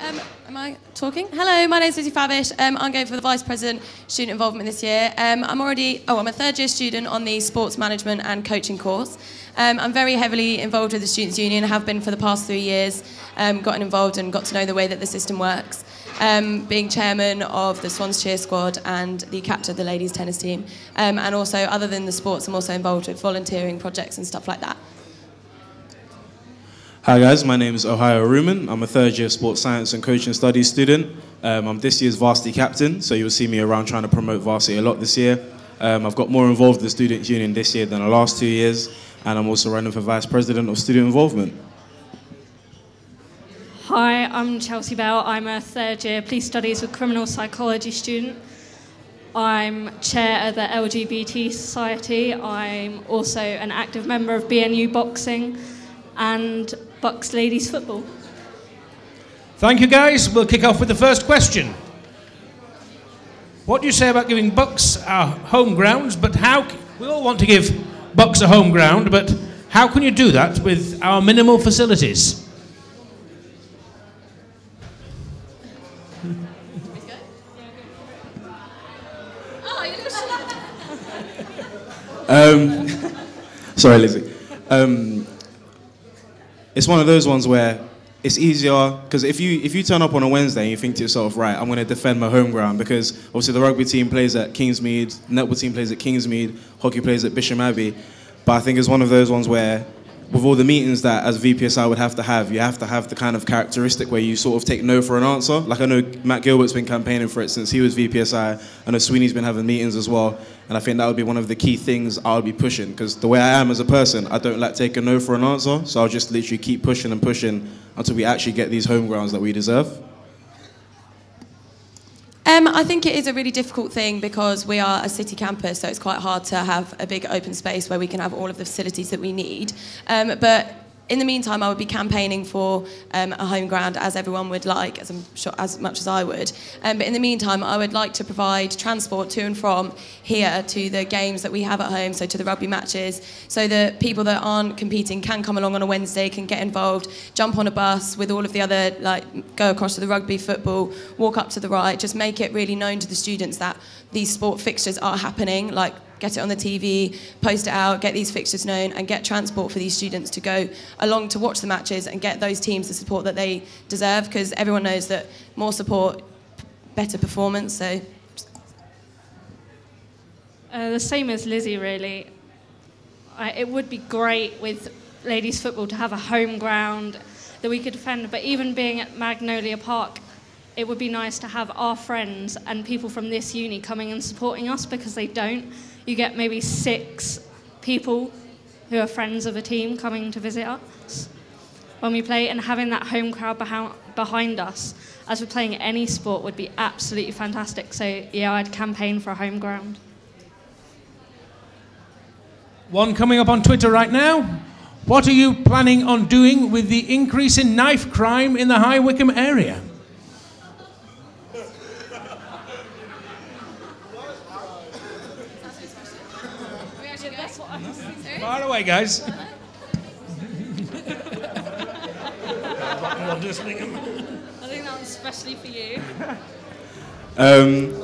Am I talking? Hello, my name is Lizzie Favish. I'm going for the Vice President Student Involvement this year. I'm a third year student on the Sports Management and Coaching course. I'm very heavily involved with the Students' Union, have been for the past 3 years, gotten involved and got to know the way that the system works. Being chairman of the Swans cheer squad and the captain of the ladies tennis team. And also, other than the sports, I'm also involved with volunteering projects and stuff like that. Hi guys, my name is Ohio Ruman. I'm a third year sports science and coaching studies student. I'm this year's varsity captain, so you'll see me around trying to promote varsity a lot this year. I've got more involved with the Students' Union this year than the last 2 years, and I'm also running for Vice President of Student Involvement. Hi, I'm Chelsea Bell. I'm a third year police studies with criminal psychology student. I'm chair of the LGBT Society. I'm also an active member of BNU Boxing and Bucks Ladies Football. Thank you, guys. We'll kick off with the first question. What do you say about giving Bucks our home grounds, but how... We all want to give Bucks a home ground, but how can you do that with our minimal facilities? Sorry, Lizzie. It's one of those ones where it's easier, because if you turn up on a Wednesday and you think to yourself, right, I'm going to defend my home ground, because obviously the rugby team plays at Kingsmead, netball team plays at Kingsmead, hockey plays at Bisham Abbey, but I think it's one of those ones where with all the meetings that as VPSI would have to have, you have to have the kind of characteristic where you sort of take no for an answer. Like I know Matt Gilbert's been campaigning for it since he was VPSI. I know Sweeney's been having meetings as well. And I think that would be one of the key things I would be pushing, because the way I am as a person, I don't like taking no for an answer. So I'll just literally keep pushing and pushing until we actually get these home grounds that we deserve. I think it is a really difficult thing because we are a city campus, so it's quite hard to have a big open space where we can have all of the facilities that we need. But in the meantime, I would be campaigning for a home ground, as everyone would like, as I'm sure, as much as I would. But in the meantime, I would like to provide transport to and from here to the games that we have at home, so to the rugby matches, so that people that aren't competing can come along on a Wednesday, can get involved, jump on a bus with all of the other, like go across to the rugby, football, walk up to the right, just make it really known to the students that these sport fixtures are happening, like get it on the TV, post it out, get these fixtures known, and get transport for these students to go along to watch the matches and get those teams the support that they deserve, because everyone knows that more support, better performance. So the same as Lizzie, really. It would be great with ladies football to have a home ground that we could defend, but even being at Magnolia Park, it would be nice to have our friends and people from this uni coming and supporting us, because they don't. You get maybe 6 people who are friends of a team coming to visit us when we play, and having that home crowd behind us as we're playing any sport would be absolutely fantastic. So yeah, I'd campaign for a home ground. One coming up on Twitter right now. What are you planning on doing with the increase in knife crime in the High Wycombe area? Far away, guys. I think that was especially for you.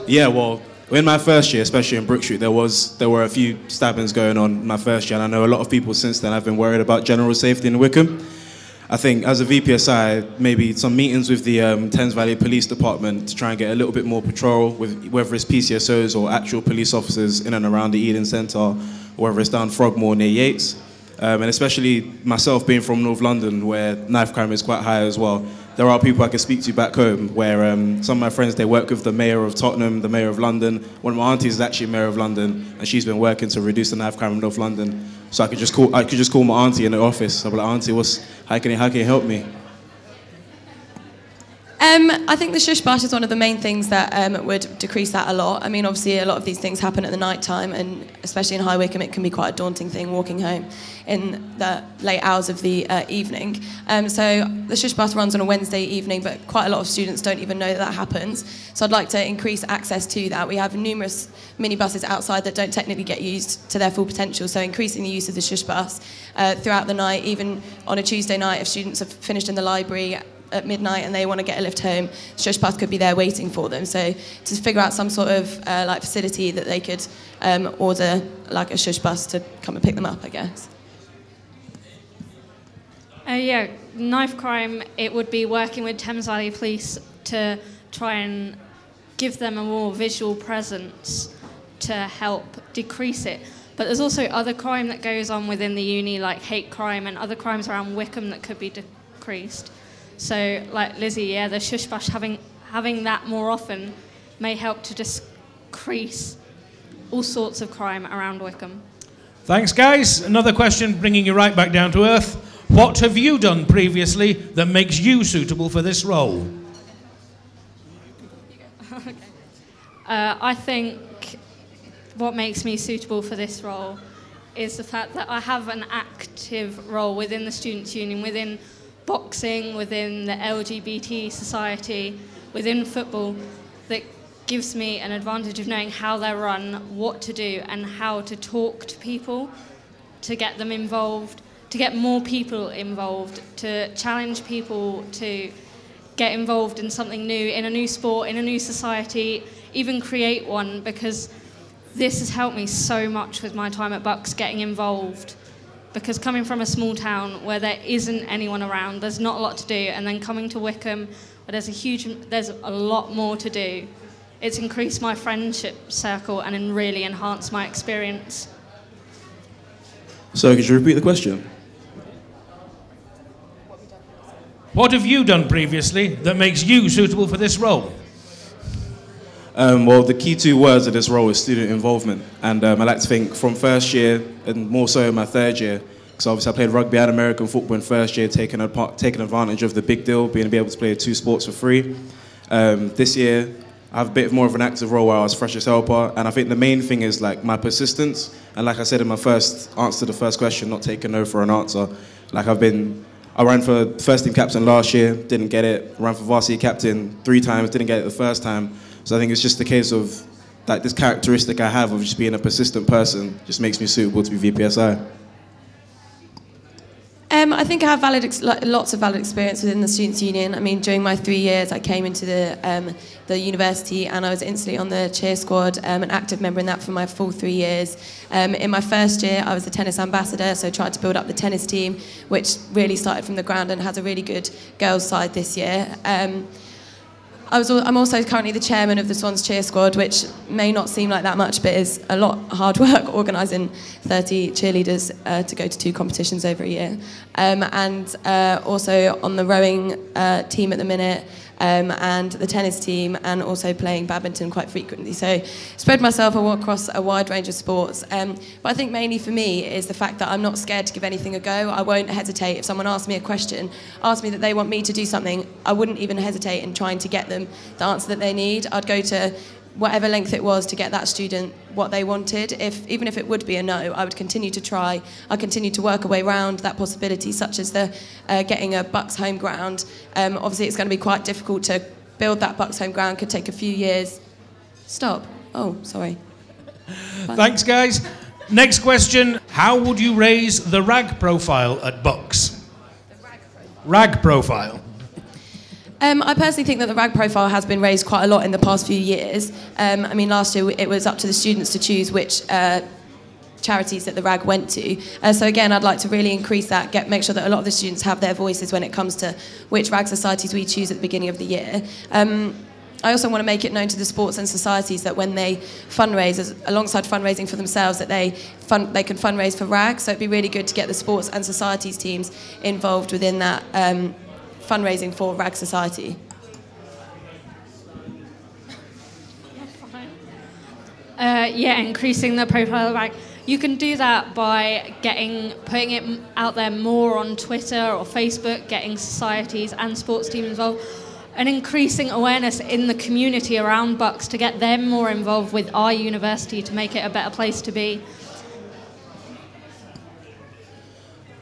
Yeah, well, in my first year, especially in Brook Street, there were a few stabbings going on in my first year, and I know a lot of people since then have been worried about general safety in Wycombe. I think as a VPSI, maybe some meetings with the Thames Valley Police Department to try and get a little bit more patrol, with whether it's PCSOs or actual police officers in and around the Eden Centre, or whether it's down Frogmore near Yates. And especially myself being from North London, where knife crime is quite high as well. There are people I can speak to back home where some of my friends, they work with the Mayor of Tottenham, the Mayor of London. One of my aunties is actually Mayor of London, and she's been working to reduce the knife crime in North London. So I could just call my auntie in the office. I'll be like, auntie, how can you help me? I think the shush bash is one of the main things that would decrease that a lot. I mean, obviously, a lot of these things happen at the night time, and especially in High Wycombe, it can be quite a daunting thing walking home in the late hours of the evening. So the shush bash runs on a Wednesday evening, but quite a lot of students don't even know that that happens. So I'd like to increase access to that. We have numerous minibuses outside that don't technically get used to their full potential, so increasing the use of the shush bus throughout the night, even on a Tuesday night, if students have finished in the library, at midnight and they want to get a lift home, Shush Bus could be there waiting for them. So to figure out some sort of like facility that they could order like a Shush Bus to come and pick them up, I guess. Yeah, knife crime, it would be working with Thames Valley Police to try and give them a more visual presence to help decrease it. But there's also other crime that goes on within the uni, like hate crime and other crimes around Wickham that could be decreased. So, like Lizzie, yeah, the Shush Bus having that more often may help to decrease all sorts of crime around Wickham. Thanks, guys. Another question, bringing you right back down to earth. What have you done previously that makes you suitable for this role? Okay. I think what makes me suitable for this role is the fact that I have an active role within the Students' Union, within boxing, within the LGBT society, within football, that gives me an advantage of knowing how they're run, what to do, and how to talk to people, to get them involved, to get more people involved, to challenge people to get involved in something new, in a new sport, in a new society, even create one, because this has helped me so much with my time at Bucks, getting involved. Because coming from a small town where there isn't anyone around, there's not a lot to do, and then coming to Wickham, where there's a lot more to do, it's increased my friendship circle and really enhanced my experience. So, could you repeat the question? What have you done previously that makes you suitable for this role? Well, the key two words of this role is student involvement. And I like to think from first year, and more so in my third year, because obviously I played rugby and American football in first year, taking advantage of the big deal, being able to play two sports for free. This year, I have a bit more of an active role where I was freshest helper, and I think the main thing is like my persistence. And like I said in my first answer to the first question, not taking no for an answer. Like I ran for first team captain last year, didn't get it. Ran for varsity captain 3 times, didn't get it the first time. So I think it's just a case of like this characteristic I have of just being a persistent person just makes me suitable to be VPSI. I think I have lots of valid experience within the Students' Union. I mean, during my 3 years, I came into the university and I was instantly on the cheer squad, an active member in that for my full 3 years. In my first year, I was the tennis ambassador, so tried to build up the tennis team, which really started from the ground and has a really good girls' side this year. I'm also currently the chairman of the Swans Cheer Squad, which may not seem like that much, but is a lot of hard work organising 30 cheerleaders to go to 2 competitions over a year. And also on the rowing team at the minute, and the tennis team, and also playing badminton quite frequently. So spread myself across a wide range of sports. But I think mainly for me is the fact that I'm not scared to give anything a go. I won't hesitate. If someone asks me a question, asks me that they want me to do something, I wouldn't even hesitate in trying to get them the answer that they need. I'd go to whatever length it was to get that student what they wanted. Even if it would be a no, I would continue to try. I continue to work a way around that possibility, such as the getting a Bucks home ground. Obviously, it's going to be quite difficult to build that Bucks home ground. Could take a few years. Stop. Oh, sorry. Thanks, guys. Next question. How would you raise the RAG profile at Bucks? RAG profile. I personally think that the RAG profile has been raised quite a lot in the past few years. I mean, last year it was up to the students to choose which charities that the RAG went to. So again, I'd like to really increase that, make sure that a lot of the students have their voices when it comes to which RAG societies we choose at the beginning of the year. I also want to make it known to the sports and societies that when they fundraise, alongside fundraising for themselves, that they can fundraise for RAG. So it'd be really good to get the sports and societies teams involved within that fundraising for RAG Society. Yeah, increasing the profile of RAG. You can do that by putting it out there more on Twitter or Facebook, getting societies and sports teams involved, and increasing awareness in the community around Bucks to get them more involved with our university to make it a better place to be.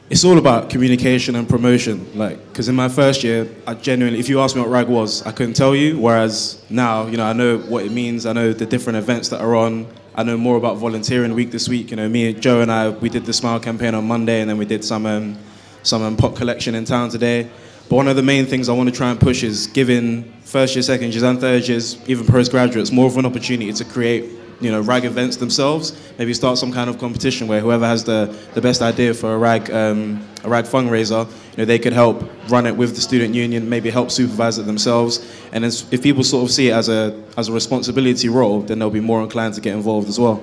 It's all about communication and promotion. Because in my first year, I genuinely, if you asked me what RAG was, I couldn't tell you. Whereas now, I know what it means. I know the different events that are on. I know more about volunteering week this week. Me, Joe, and I, we did the Smile campaign on Monday, and then we did some pot collection in town today. But one of the main things I want to try and push is giving first year, second years and third years, even postgraduates, more of an opportunity to create, you know, RAG events themselves. Maybe start some kind of competition where whoever has the best idea for a RAG fundraiser, you know, they could help run it with the student union, maybe help supervise it themselves. And then if people sort of see it as a responsibility role, then they'll be more inclined to get involved as well.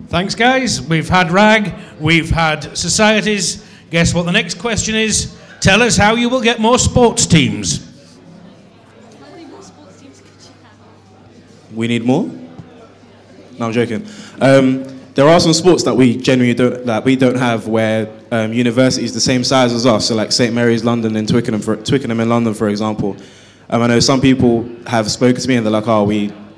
Thanks, guys. We've had RAG, we've had societies. Guess what the next question is? Tell us how you will get more sports teams. How many more sports teams could you have? We need more? No, I'm joking. There are some sports that we genuinely don't have where universities the same size as us, so like St Mary's London and Twickenham in London, for example. I know some people have spoken to me and they're like, oh,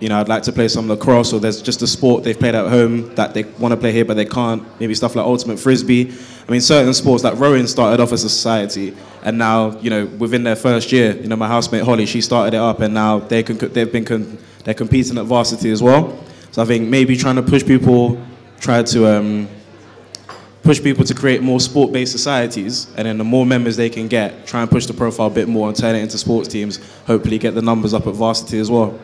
I'd like to play some lacrosse, or there's just a sport they've played at home that they want to play here but they can't. Maybe stuff like ultimate frisbee. I mean, certain sports like rowing started off as a society, and now, you know, within their first year, you know, my housemate Holly, she started it up, and now they're competing at varsity as well. So I think maybe trying to push people to create more sport-based societies, and then the more members they can get, try and push the profile a bit more and turn it into sports teams, hopefully get the numbers up at varsity as well.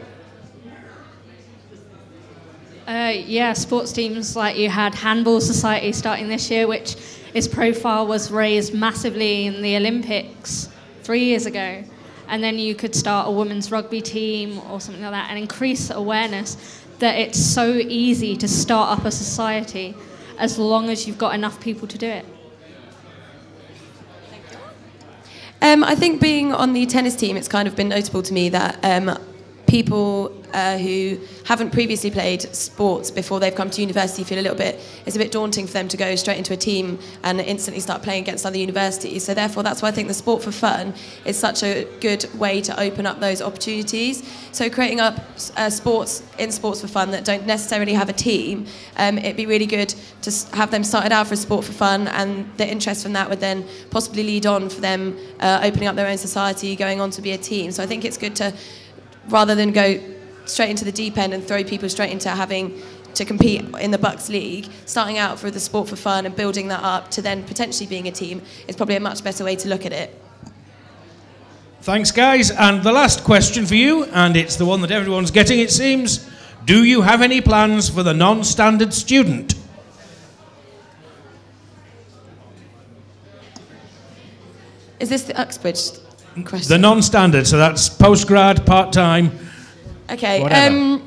Yeah, sports teams, like you had Handball Society starting this year, which its profile was raised massively in the Olympics 3 years ago. And then you could start a women's rugby team or something like that and increase awareness that it's so easy to start up a society as long as you've got enough people to do it. I think being on the tennis team, it's kind of been notable to me that people who haven't previously played sports before they've come to university feel it's a bit daunting for them to go straight into a team and instantly start playing against other universities. So therefore, that's why I think the sport for fun is such a good way to open up those opportunities. So creating up sports for fun that don't necessarily have a team, it'd be really good to have them started out for a sport for fun, and the interest from that would then possibly lead on for them opening up their own society, going on to be a team. So I think it's good to, rather than go straight into the deep end and throw people straight into having to compete in the BUCS League, starting out for the sport for fun and building that up to then potentially being a team is probably a much better way to look at it. Thanks, guys. And the last question for you, and it's the one that everyone's getting, it seems. Do you have any plans for the non-standard student? Is this the Uxbridge question? The non-standard, so that's postgrad, part-time. Okay. Whatever.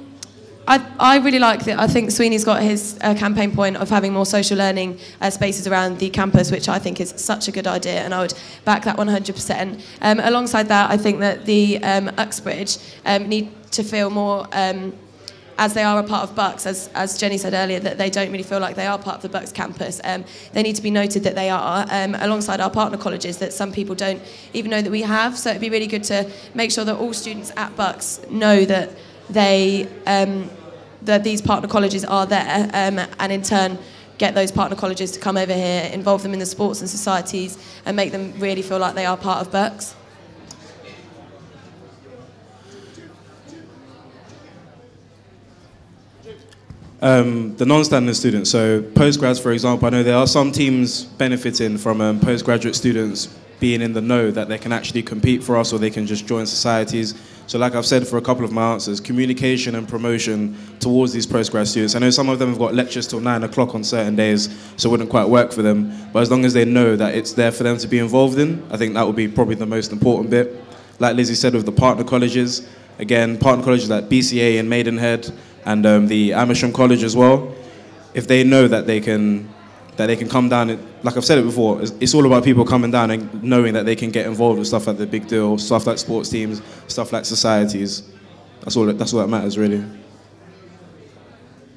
I really like that. I think Sweeney's got his campaign point of having more social learning spaces around the campus, which I think is such a good idea, and I would back that 100%. Alongside that, I think that the Uxbridge need to feel more, as they are a part of BUCS, as Jenny said earlier, that they don't really feel like they are part of the BUCS campus. They need to be noted that they are, alongside our partner colleges that some people don't even know that we have. So it'd be really good to make sure that all students at BUCS know that that these partner colleges are there, and in turn get those partner colleges to come over here, involve them in the sports and societies, and make them really feel like they are part of BUCS. The non-standard students, so postgrads, for example, I know there are some teams benefiting from postgraduate students being in the know that they can actually compete for us, or they can just join societies. So like I've said for a couple of my answers, communication and promotion towards these postgrad students. I know some of them have got lectures till 9 o'clock on certain days, so it wouldn't quite work for them. But as long as they know that it's there for them to be involved in, I think that would be probably the most important bit. Like Lizzie said with the partner colleges, again, partner colleges like BCA in Maidenhead and the Amersham College as well, if they know that they can come down, like I've said it before, it's all about people coming down and knowing that they can get involved with stuff like the Big Deal, stuff like sports teams, stuff like societies. That's all that matters, really.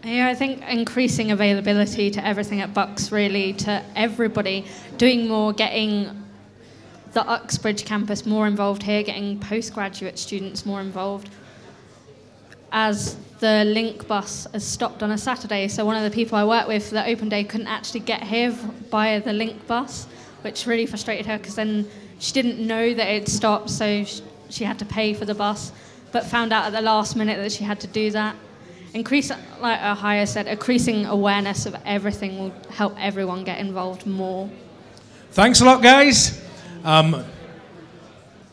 Yeah, I think increasing availability to everything at BUCS, really, to everybody, doing more, getting the Uxbridge campus more involved here, getting postgraduate students more involved. As the Link bus has stopped on a Saturday, so one of the people I work with for the open day couldn't actually get here via the Link bus, which really frustrated her, because then she didn't know that it stopped, so she had to pay for the bus, but found out at the last minute that she had to do that. Like Ahaya said, increasing awareness of everything will help everyone get involved more. Thanks a lot, guys.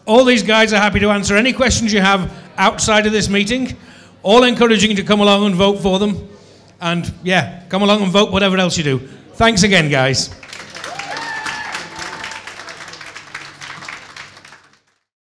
all these guys are happy to answer any questions you have outside of this meeting, all encouraging you to come along and vote for them. And yeah, come along and vote whatever else you do. Thanks again, guys.